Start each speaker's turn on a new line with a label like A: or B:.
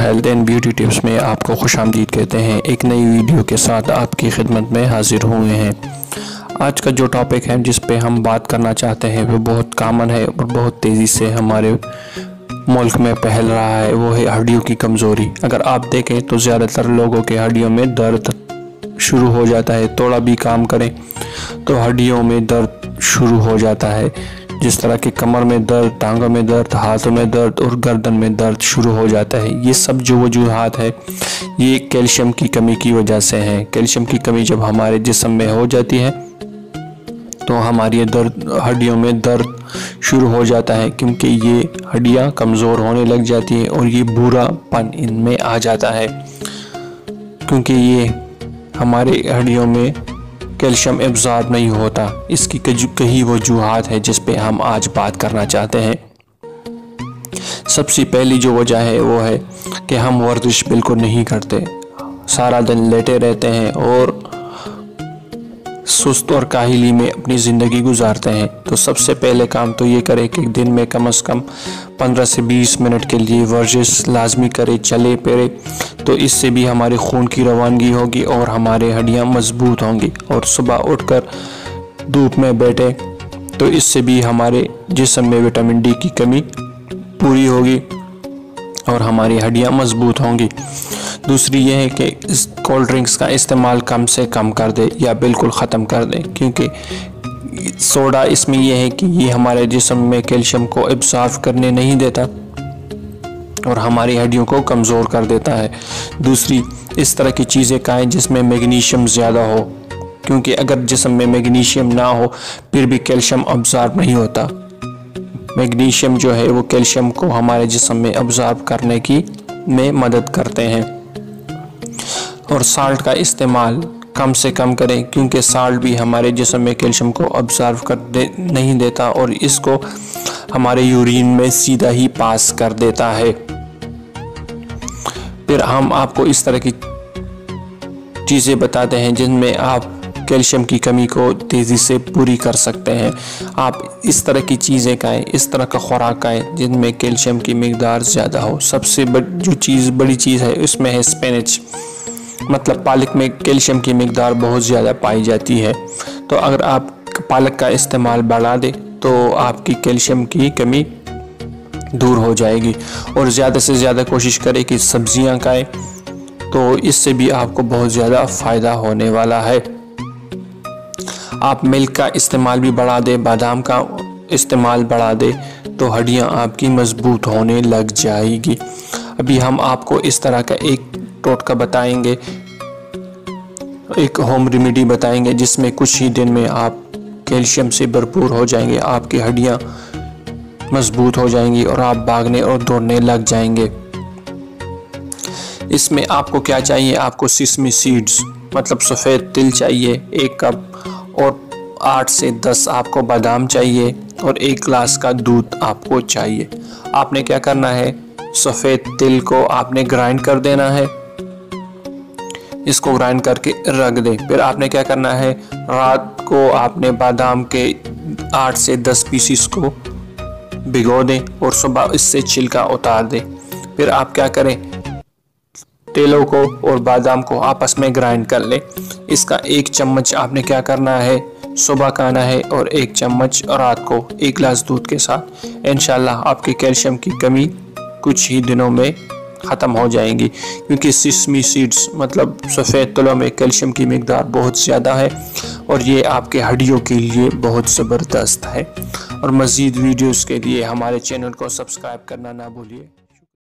A: Health and beauty tips में आपको खुशामदीद कहते हैं। एक नई वीडियो के साथ आपकी खिदमत में हाजिर हुए हैं। आज का जो टॉपिक है जिस पे हम बात करना चाहते हैं वो बहुत कॉमन है और बहुत तेज़ी से हमारे मुल्क में फैल रहा है, वो है हड्डियों की कमज़ोरी। अगर आप देखें तो ज़्यादातर लोगों के हड्डियों में दर्द शुरू हो जाता है। थोड़ा भी काम करें तो हड्डियों में दर्द शुरू हो जाता है, जिस तरह के कमर में दर्द, टांगों में दर्द, हाथों में दर्द और गर्दन में दर्द शुरू हो जाता है। ये सब जो वजूहात है ये कैल्शियम की कमी की वजह से है। कैल्शियम की कमी जब हमारे जिस्म में हो जाती है तो हमारी हड्डियों में दर्द शुरू हो जाता है, क्योंकि ये हड्डियां कमज़ोर होने लग जाती हैं और ये बुरापन इनमें आ जाता है, क्योंकि ये हमारे हड्डियों में कैल्शियम एब्जॉर्ब नहीं होता। इसकी कई वजूहात है जिस पे हम आज बात करना चाहते हैं। सबसे पहली जो वजह है वो है कि हम वर्जिश बिल्कुल नहीं करते, सारा दिन लेटे रहते हैं और सुस्त और काहिली में अपनी ज़िंदगी गुजारते हैं। तो सबसे पहले काम तो ये करें कि दिन में कम से कम 15 से 20 मिनट के लिए वर्जिश लाजमी करें, चले फिरे। तो इससे भी हमारे खून की रवानगी होगी और हमारे हड्डियां मजबूत होंगी। और सुबह उठकर धूप में बैठे तो इससे भी हमारे जिस्म में विटामिन डी की कमी पूरी होगी और हमारी हड्डियां मजबूत होंगी। दूसरी यह है कि इस कोल्ड ड्रिंक्स का इस्तेमाल कम से कम कर दे या बिल्कुल ख़त्म कर दें, क्योंकि सोडा इसमें यह है कि ये हमारे जिस्म में कैल्शियम को एब्जॉर्ब करने नहीं देता और हमारी हड्डियों को कमज़ोर कर देता है। दूसरी, इस तरह की चीज़ें खाएं जिसमें मैग्नीशियम ज़्यादा हो, क्योंकि अगर जिस्म में मैग्नीशियम ना हो फिर भी कैल्शियम एब्जॉर्ब नहीं होता। मैग्नीशियम जो है वो कैल्शियम को हमारे जिस्म में एब्जॉर्ब करने की में मदद करते हैं। और साल्ट का इस्तेमाल कम से कम करें, क्योंकि साल्ट भी हमारे जिस्म में कैल्शियम को अब्जॉर्ब नहीं देता और इसको हमारे यूरिन में सीधा ही पास कर देता है। फिर हम आपको इस तरह की चीज़ें बताते हैं जिनमें आप कैल्शियम की कमी को तेज़ी से पूरी कर सकते हैं। आप इस तरह की चीज़ें खाएं, इस तरह का खुराक खाएं जिनमें कैल्शियम की मिकदार ज़्यादा हो। सबसे बड़ी चीज़ है उसमें है स्पिनच, मतलब पालक में कैल्शियम की मिकदार बहुत ज़्यादा पाई जाती है। तो अगर आप पालक का इस्तेमाल बढ़ा दें तो आपकी कैल्शियम की कमी दूर हो जाएगी। और ज़्यादा से ज़्यादा कोशिश करें कि सब्जियां खाएं, तो इससे भी आपको बहुत ज़्यादा फ़ायदा होने वाला है। आप मिल्क का इस्तेमाल भी बढ़ा दें, बादाम का इस्तेमाल बढ़ा दें, तो हड्डियां आपकी मजबूत होने लग जाएगी। अभी हम आपको इस तरह का एक टोटका बताएंगे, एक होम रेमेडी बताएंगे जिसमें कुछ ही दिन में आप कैल्शियम से भरपूर हो जाएंगे, आपकी हड्डियां मजबूत हो जाएंगी और आप भागने और दौड़ने लग जाएंगे। इसमें आपको क्या चाहिए, आपको सिसमी सीड्स मतलब सफ़ेद तिल चाहिए 1 कप, और 8 से 10 आपको बादाम चाहिए और 1 गिलास का दूध आपको चाहिए। आपने क्या करना है, सफ़ेद तिल को आपने ग्राइंड कर देना है, इसको ग्राइंड करके रख दें। फिर आपने क्या करना है, रात को आपने बादाम के 8 से 10 पीसीस को भिगो दें और सुबह इससे छिलका उतार दें। फिर आप क्या करें, तिलों को और बादाम को आपस में ग्राइंड कर लें। इसका 1 चम्मच आपने क्या करना है, सुबह खाना है और 1 चम्मच रात को 1 गिलास दूध के साथ। इंशाल्लाह आपकी कैल्शियम की कमी कुछ ही दिनों में ख़त्म हो जाएंगी, क्योंकि सिसमी सीड्स मतलब सफ़ेद तिलों में कैल्शियम की मिकदार बहुत ज़्यादा है और ये आपके हड्डियों के लिए बहुत ज़बरदस्त है। और मज़ीद वीडियोस के लिए हमारे चैनल को सब्सक्राइब करना ना भूलिए।